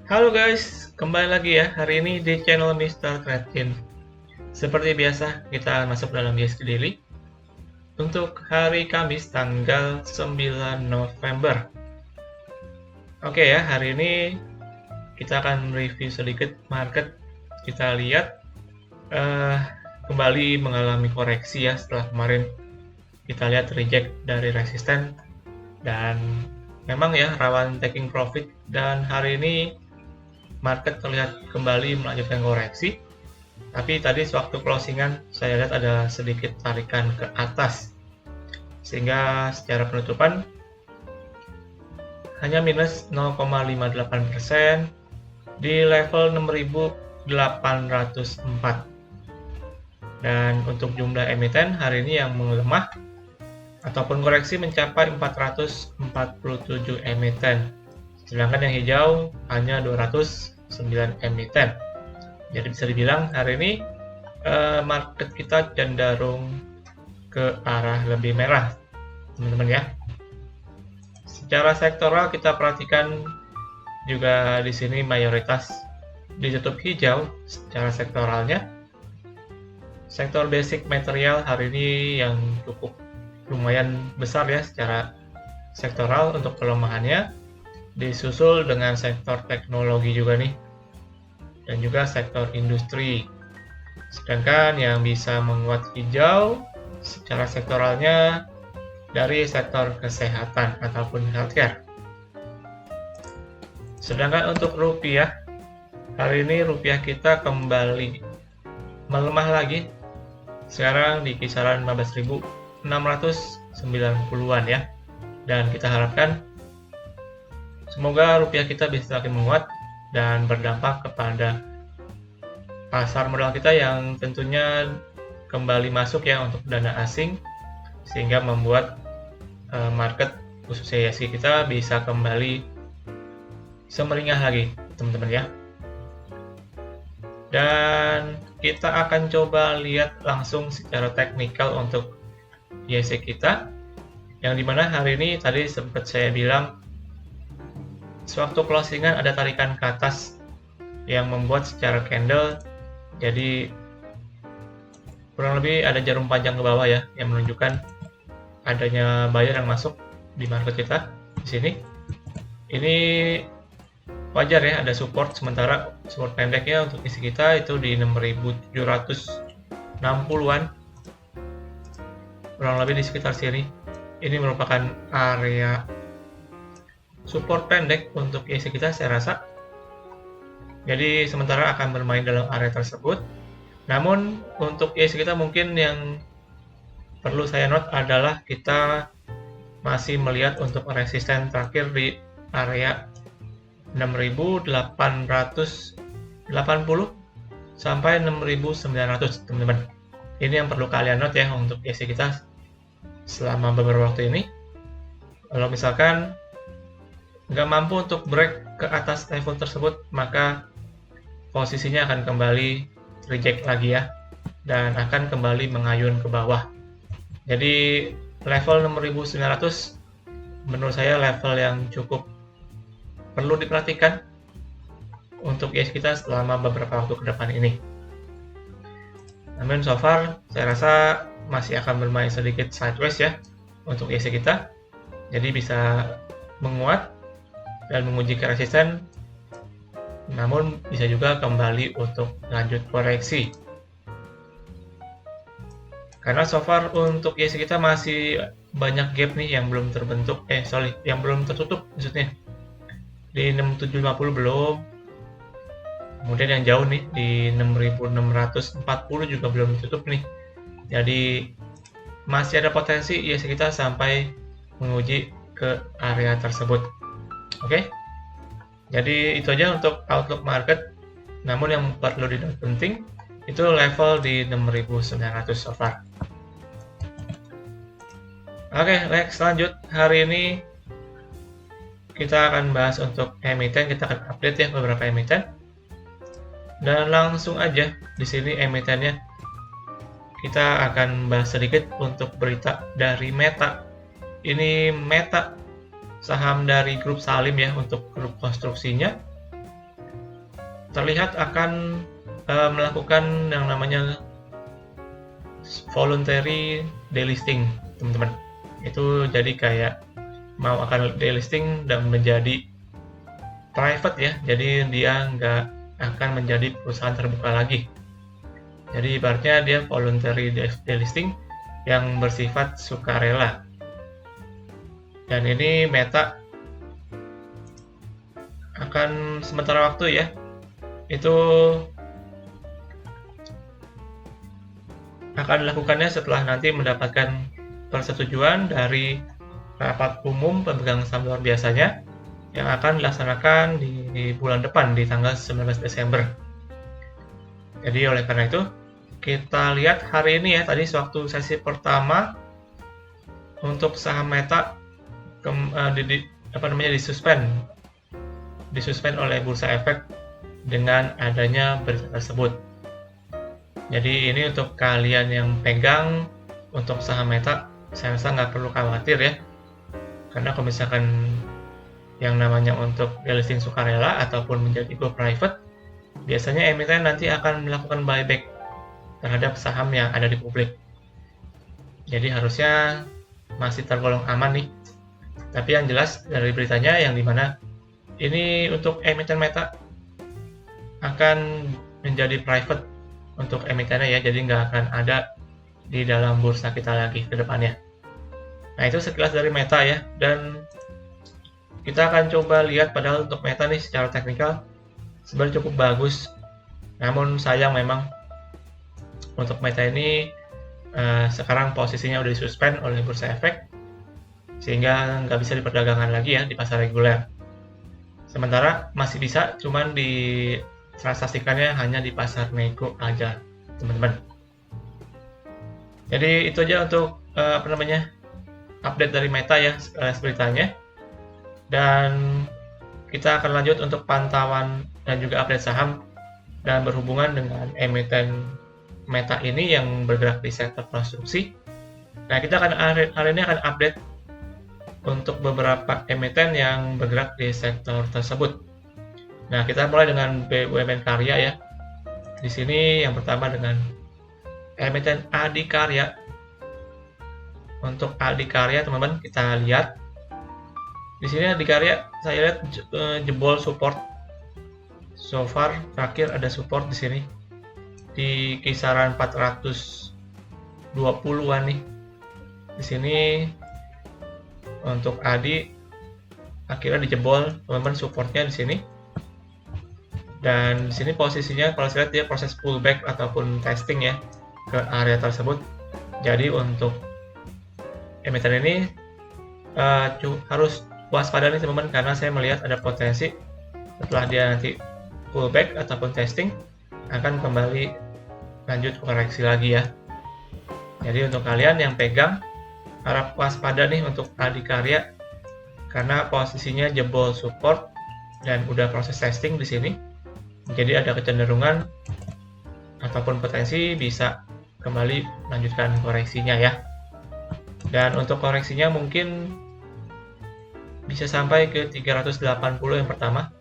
Halo guys, kembali lagi ya hari ini di channel Mr. Trading. Seperti biasa, kita akan masuk dalam ISG Daily untuk hari Kamis tanggal 9 November. Oke ya, hari ini kita akan review sedikit market. Kita lihat kembali mengalami koreksi ya setelah kemarin kita lihat reject dari resisten dan memang ya rawan taking profit, dan hari ini market terlihat kembali melanjutkan koreksi, tapi tadi sewaktu closingan saya lihat ada sedikit tarikan ke atas sehingga secara penutupan hanya minus 0,58% di level 6.804. Dan untuk jumlah emiten hari ini yang melemah ataupun koreksi mencapai 447 emiten, sedangkan yang hijau hanya 209 emiten. Jadi bisa dibilang hari ini market kita cenderung ke arah lebih merah, teman-teman ya. Secara sektoral kita perhatikan juga di sini mayoritas ditutup hijau secara sektoralnya. Sektor basic material hari ini yang cukup lumayan besar ya secara sektoral untuk pelemahannya, disusul dengan sektor teknologi juga nih, dan juga sektor industri. Sedangkan yang bisa menguat hijau secara sektoralnya dari sektor kesehatan ataupun healthcare. Sedangkan untuk rupiah, hari ini rupiah kita kembali melemah lagi, sekarang di kisaran 15.690-an ya, dan kita harapkan semoga rupiah kita bisa semakin menguat dan berdampak kepada pasar modal kita yang tentunya kembali masuk ya untuk dana asing, sehingga membuat market khususnya ISG kita bisa kembali semeringah lagi, teman-teman ya. Dan kita akan coba lihat langsung secara teknikal untuk ISG kita, yang dimana hari ini tadi sempat saya bilang sewaktu closingan ada tarikan ke atas yang membuat secara candle jadi kurang lebih ada jarum panjang ke bawah ya, yang menunjukkan adanya buyer yang masuk di market kita di sini. Ini wajar ya, ada support, sementara support pendeknya untuk isi kita itu di 6.760-an, kurang lebih di sekitar sini. Ini merupakan area support pendek untuk ISG kita saya rasa. Jadi sementara akan bermain dalam area tersebut. Namun untuk ISG kita mungkin yang perlu saya note adalah kita masih melihat untuk resisten terakhir di area 6.880 sampai 6.900, teman-teman. Ini yang perlu kalian note ya untuk ISG kita selama beberapa waktu ini. Kalau misalkan nggak mampu untuk break ke atas level tersebut, maka posisinya akan kembali reject lagi ya, dan akan kembali mengayun ke bawah. Jadi level 6.900 menurut saya level yang cukup perlu diperhatikan untuk ISG kita selama beberapa waktu ke depan ini. Namun so far saya rasa masih akan bermain sedikit sideways ya untuk ISG kita, jadi bisa menguat dan menguji ke resisten, namun bisa juga kembali untuk lanjut koreksi. Karena so far untuk ISG kita masih banyak gap nih yang belum terbentuk, yang belum tertutup maksudnya. Di 6.750 belum, kemudian yang jauh nih di 6.640 juga belum ditutup nih. Jadi masih ada potensi ISG kita sampai menguji ke area tersebut. Oke, jadi itu aja untuk outlook market. Namun yang perlu dinote penting itu level di 6.900 so far. Oke, next lanjut. Hari ini kita akan bahas untuk emiten, kita akan update ya beberapa emiten. Dan langsung aja di sini emitennya kita akan bahas sedikit untuk berita dari Meta. Ini Meta, saham dari grup Salim ya untuk grup konstruksinya. terlihat akan melakukan yang namanya voluntary delisting, teman-teman. Itu jadi kayak mau akan delisting dan menjadi private ya, jadi dia nggak akan menjadi perusahaan terbuka lagi. Jadi ibaratnya dia voluntary delisting yang bersifat sukarela. Dan ini Meta akan sementara waktu ya, itu akan dilakukannya setelah nanti mendapatkan persetujuan dari rapat umum pemegang saham luar biasanya yang akan dilaksanakan di bulan depan di tanggal 19 Desember. Jadi oleh karena itu kita lihat hari ini ya, tadi sewaktu sesi pertama untuk saham Meta disuspend oleh Bursa Efek dengan adanya berita tersebut. Jadi ini untuk kalian yang pegang untuk saham Meta, saya rasa nggak perlu khawatir ya, karena kalau misalkan yang namanya untuk delisting sukarela ataupun menjadi go private, biasanya emiten nanti akan melakukan buyback terhadap saham yang ada di publik. Jadi harusnya masih tergolong aman nih. Tapi yang jelas dari beritanya yang dimana ini untuk emiten Meta akan menjadi private untuk emitennya ya, jadi nggak akan ada di dalam bursa kita lagi ke depannya. Nah itu sekilas dari Meta ya, dan kita akan coba lihat padahal untuk Meta nih secara teknikal sebenarnya cukup bagus. Namun sayang memang untuk Meta ini sekarang posisinya udah disuspend oleh Bursa Efek sehingga nggak bisa diperdagangkan lagi ya di pasar reguler. Sementara masih bisa, cuman ditransaksikannya hanya di pasar nego aja, teman-teman. Jadi itu aja untuk update dari Meta ya, beritanya. Dan kita akan lanjut untuk pantauan dan juga update saham dan berhubungan dengan emiten Meta ini yang bergerak di sektor konstruksi. Nah, kita akan hari ini akan update untuk beberapa emiten yang bergerak di sektor tersebut. Nah, kita mulai dengan BUMN Karya ya. Di sini yang pertama dengan emiten Adikarya. Untuk Adikarya, teman-teman, kita lihat di sini Adikarya saya lihat jebol support. So far terakhir ada support di sini di kisaran 420-an nih. Di sini untuk Adi akhirnya dijebol, teman-teman, supportnya di sini. Dan di sini posisinya kalau saya lihat dia proses pullback ataupun testing ya ke area tersebut. Jadi untuk emiten ini harus waspada nih teman-teman, karena saya melihat ada potensi setelah dia nanti pullback ataupun testing akan kembali lanjut koreksi lagi ya. Jadi untuk kalian yang pegang harap waspada nih untuk Adikarya karena posisinya jebol support dan udah proses testing di sini. Jadi ada kecenderungan ataupun potensi bisa kembali melanjutkan koreksinya ya. Dan untuk koreksinya mungkin bisa sampai ke 380 yang pertama,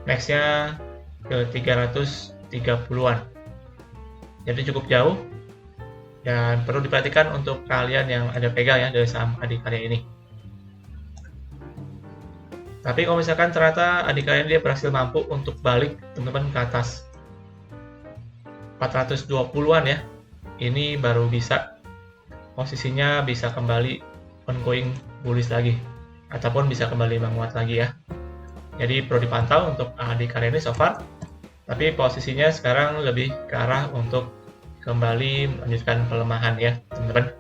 nextnya ke 330-an. Jadi cukup jauh dan perlu diperhatikan untuk kalian yang ada pegang ya dari saham Adikarya ini. Tapi kalau misalkan ternyata Adikarya dia berhasil mampu untuk balik teman-teman ke atas 420-an ya, ini baru bisa posisinya bisa kembali ongoing bullish lagi ataupun bisa kembali menguat lagi ya. Jadi perlu dipantau untuk Adikarya ini so far, tapi posisinya sekarang lebih ke arah untuk kembali melanjutkan pelemahan ya teman-teman.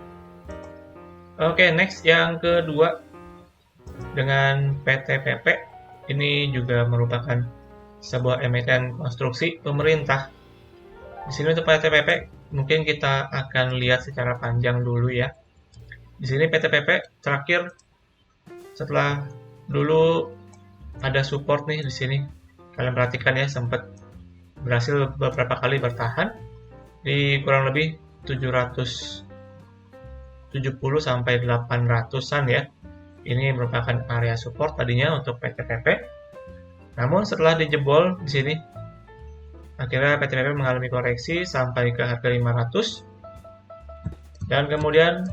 Oke, next yang kedua dengan PTPP. Ini juga merupakan sebuah emiten konstruksi pemerintah. Di sini untuk PTPP mungkin kita akan lihat secara panjang dulu ya. Di sini PTPP terakhir setelah dulu ada support nih di sini. Kalian perhatikan ya, sempat berhasil beberapa kali bertahan di kurang lebih 770 sampai 800-an ya. Ini merupakan area support tadinya untuk PTPP. Namun setelah dijebol di sini Akhirnya PTPP mengalami koreksi sampai ke harga 500. Dan kemudian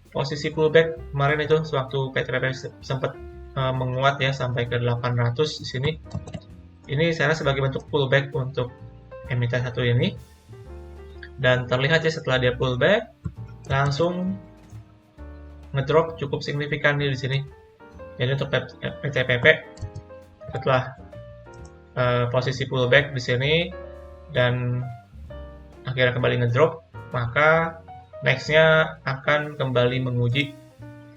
posisi pullback kemarin itu sewaktu PTPP sempat menguat ya sampai ke 800 di sini. Ini saya rasa sebagai bentuk pullback untuk emiten satu ini. Dan terlihat ya setelah dia pullback langsung ngedrop cukup signifikan nih di sini. Jadi untuk PTPP setelah posisi pullback di sini dan akhirnya kembali ngedrop, maka nextnya akan kembali menguji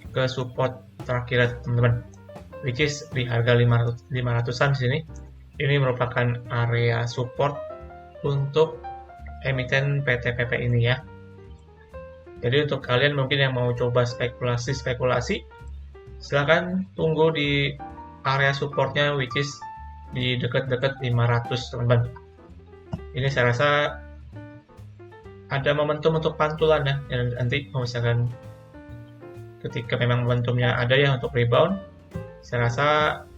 ke support terakhir teman-teman, which is di harga 500-an di sini. Ini merupakan area support untuk emiten PTPP ini ya. Jadi untuk kalian mungkin yang mau coba spekulasi, silahkan tunggu di area supportnya, which is di dekat-dekat 500 teman-teman. Ini saya rasa ada momentum untuk pantulan ya, yang nanti kalau misalkan ketika memang momentumnya ada ya untuk rebound, saya rasa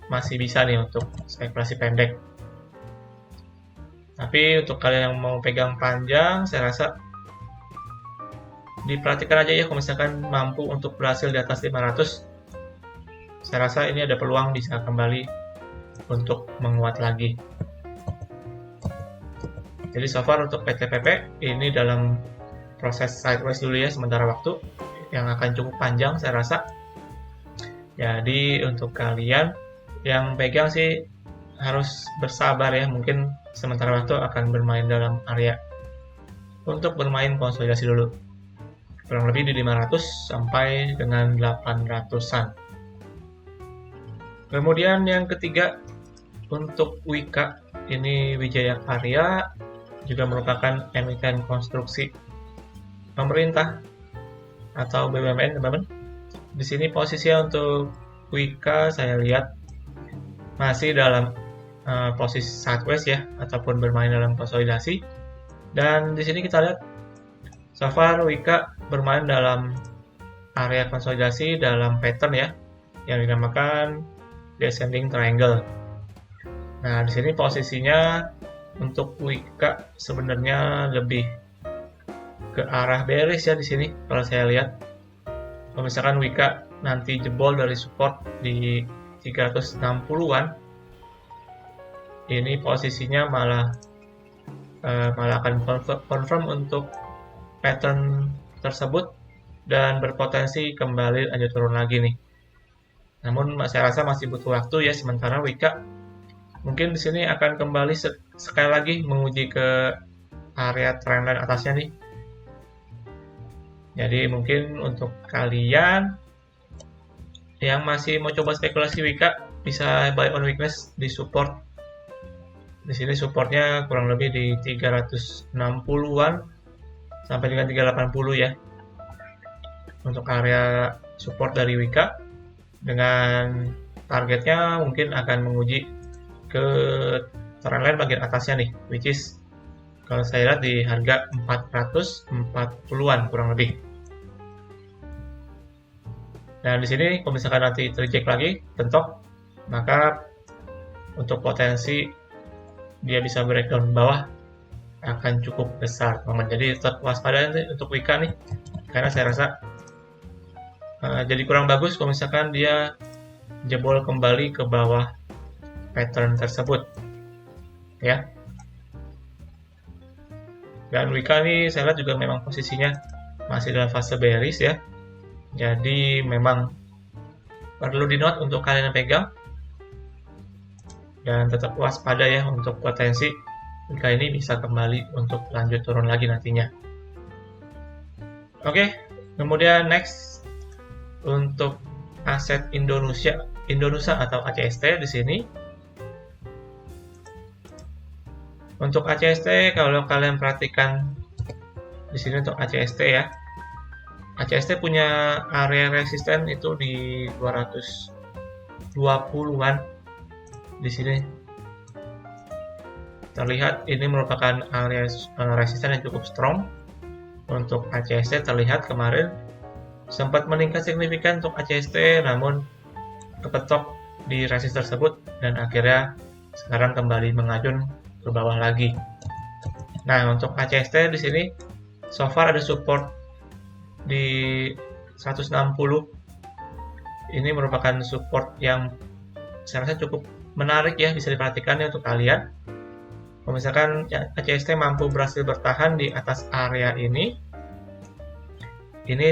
masih bisa nih untuk spekulasi pendek. Tapi untuk kalian yang mau pegang panjang, saya rasa diperhatikan aja ya, kalau misalkan mampu untuk berhasil di atas 500, saya rasa ini ada peluang bisa kembali untuk menguat lagi. Jadi so far untuk PTPP ini dalam proses sideways dulu ya sementara waktu yang akan cukup panjang saya rasa. Jadi untuk kalian yang pegang sih harus bersabar ya, mungkin sementara waktu akan bermain dalam area untuk bermain konsolidasi dulu. Kurang lebih di 500 sampai dengan 800-an. Kemudian yang ketiga untuk Wika, ini Wijaya Karya, juga merupakan emiten konstruksi pemerintah atau BUMN teman-teman. Di sini posisinya untuk Wika saya lihat masih dalam posisi sideways ya, ataupun bermain dalam konsolidasi. Dan di sini kita lihat so far Wika bermain dalam area konsolidasi dalam pattern ya, yang dinamakan descending triangle. Nah, di sini posisinya untuk Wika sebenarnya lebih ke arah bearish ya di sini kalau saya lihat. Kalau misalkan Wika nanti jebol dari support di 360-an, ini posisinya malah akan confirm untuk pattern tersebut dan berpotensi kembali lanjut turun lagi nih. Namun saya rasa masih butuh waktu ya, sementara Wika mungkin di sini akan kembali sekali lagi menguji ke area trendline atasnya nih. Jadi mungkin untuk kalian yang masih mau coba spekulasi Wika bisa buy on weakness di support. Di sini supportnya kurang lebih di 360-an sampai dengan 380 ya. Untuk area support dari Wika, dengan targetnya mungkin akan menguji ke trendline bagian atasnya nih, which is kalau saya lihat di harga 440-an kurang lebih. Dan di sini kalau misalkan nanti terjek lagi bentok, maka untuk potensi dia bisa breakdown bawah akan cukup besar teman-teman. Jadi tetap waspada untuk Wika nih, karena saya rasa jadi kurang bagus kalau misalkan dia jebol kembali ke bawah pattern tersebut ya. Dan Wika ini saya lihat juga memang posisinya masih dalam fase bearish ya, jadi memang perlu di note untuk kalian yang pegang dan tetap waspada ya untuk potensi Wika ini bisa kembali untuk lanjut turun lagi nantinya. Oke, kemudian next untuk aset Indonesia atau ACST di sini. Untuk ACST kalau kalian perhatikan di sini untuk ACST ya. ACST punya area resisten itu di 220-an. Di sini terlihat ini merupakan area resisten yang cukup strong. Untuk ACST terlihat kemarin sempat meningkat signifikan untuk ACST, namun kepetok di resisten tersebut dan akhirnya sekarang kembali mengajun ke bawah lagi. Nah, untuk ACST di sini so far ada support di 160. Ini merupakan support yang saya rasa cukup menarik ya, bisa diperhatikan ya untuk kalian. Kalau misalkan ACST mampu berhasil bertahan di atas area ini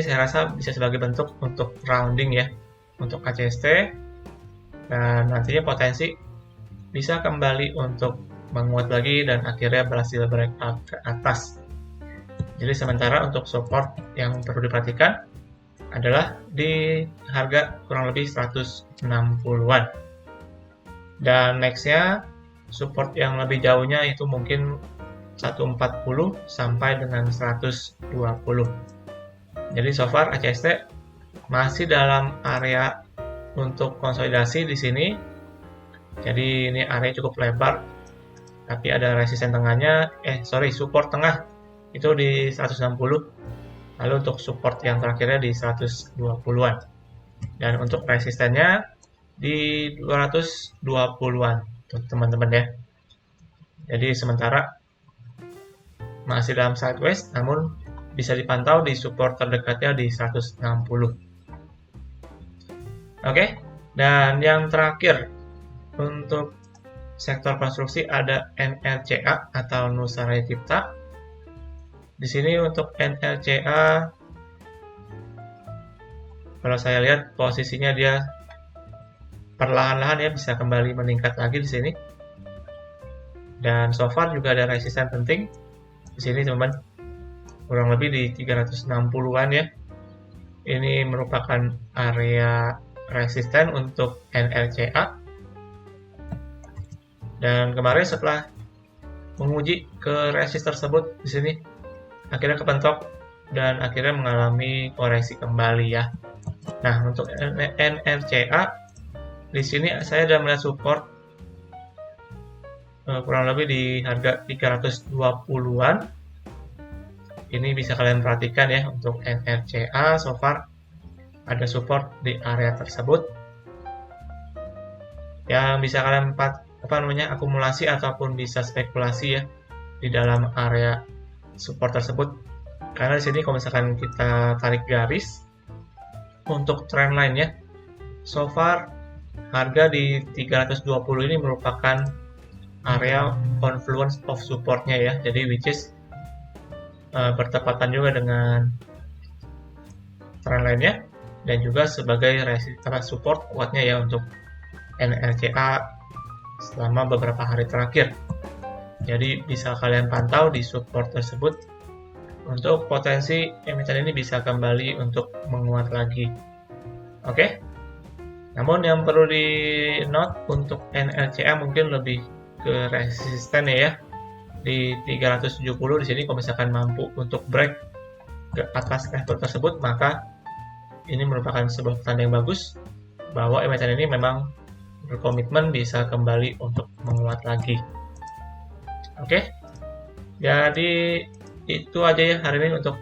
saya rasa bisa sebagai bentuk untuk rounding ya untuk ACST, dan nantinya potensi bisa kembali untuk menguat lagi dan akhirnya berhasil breakout ke atas. Jadi sementara untuk support yang perlu diperhatikan adalah di harga kurang lebih 160-an. Dan nextnya support yang lebih jauhnya itu mungkin 140 sampai dengan 120. Jadi so far ACST masih dalam area untuk konsolidasi di sini. Jadi ini area cukup lebar, tapi ada resisten tengahnya, support tengah itu di 160. Lalu untuk support yang terakhirnya di 120-an. Dan untuk resistennya di 220-an, teman-teman ya. Jadi sementara masih dalam sideways, namun bisa dipantau di support terdekatnya di 160. Oke, dan yang terakhir untuk sektor konstruksi ada NLCA atau Nusa Raya Cipta. Di sini untuk NLCA, kalau saya lihat posisinya dia perlahan-lahan ya bisa kembali meningkat lagi di sini. Dan so far juga ada resisten penting di sini teman-teman. Kurang lebih di 360-an ya. Ini merupakan area resisten untuk NLCA. Dan kemarin setelah menguji ke resist tersebut di sini akhirnya kepentok dan akhirnya mengalami koreksi kembali ya. Nah, untuk NLCA di sini saya sudah melihat support kurang lebih di harga 320-an. Ini bisa kalian perhatikan ya untuk NLCA so far ada support di area tersebut yang bisa kalian akumulasi ataupun bisa spekulasi ya di dalam area support tersebut. Karena di sini kalau misalkan kita tarik garis untuk trendline ya, so far harga di 320 ini merupakan area confluence of supportnya ya. Jadi which is bertepatan juga dengan trendline-nya dan juga sebagai support kuatnya ya untuk NLCA selama beberapa hari terakhir. Jadi bisa kalian pantau di support tersebut untuk potensi emiten ini bisa kembali untuk menguat lagi. Oke. Namun yang perlu di note untuk NLCA mungkin lebih ke resisten ya. Di 370 di sini kalau misalkan mampu untuk break ke atas level tersebut, maka ini merupakan sebuah tanda yang bagus bahwa emiten ini memang berkomitmen bisa kembali untuk menguat lagi. Oke. Jadi itu aja ya hari ini untuk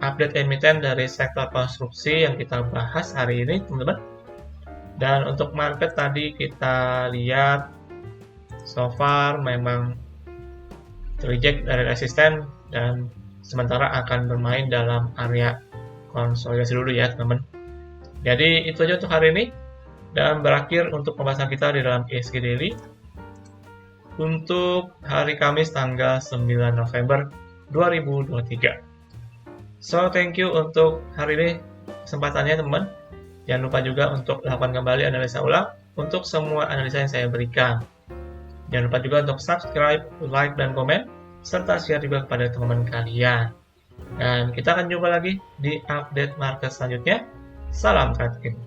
update emiten dari sektor konstruksi yang kita bahas hari ini, teman-teman. Dan untuk market tadi kita lihat so far memang reject dari resisten dan sementara akan bermain dalam area konsolidasi dulu ya teman-teman. Jadi itu aja untuk hari ini dan berakhir untuk pembahasan kita di dalam IHSG Daily untuk hari Kamis tanggal 9 November 2023. So thank you untuk hari ini kesempatannya teman-teman. Jangan lupa juga untuk lakukan kembali analisa ulang untuk semua analisa yang saya berikan. Jangan lupa juga untuk subscribe, like, dan komen, serta share juga kepada teman-teman kalian. Dan kita akan jumpa lagi di update market selanjutnya. Salam trading.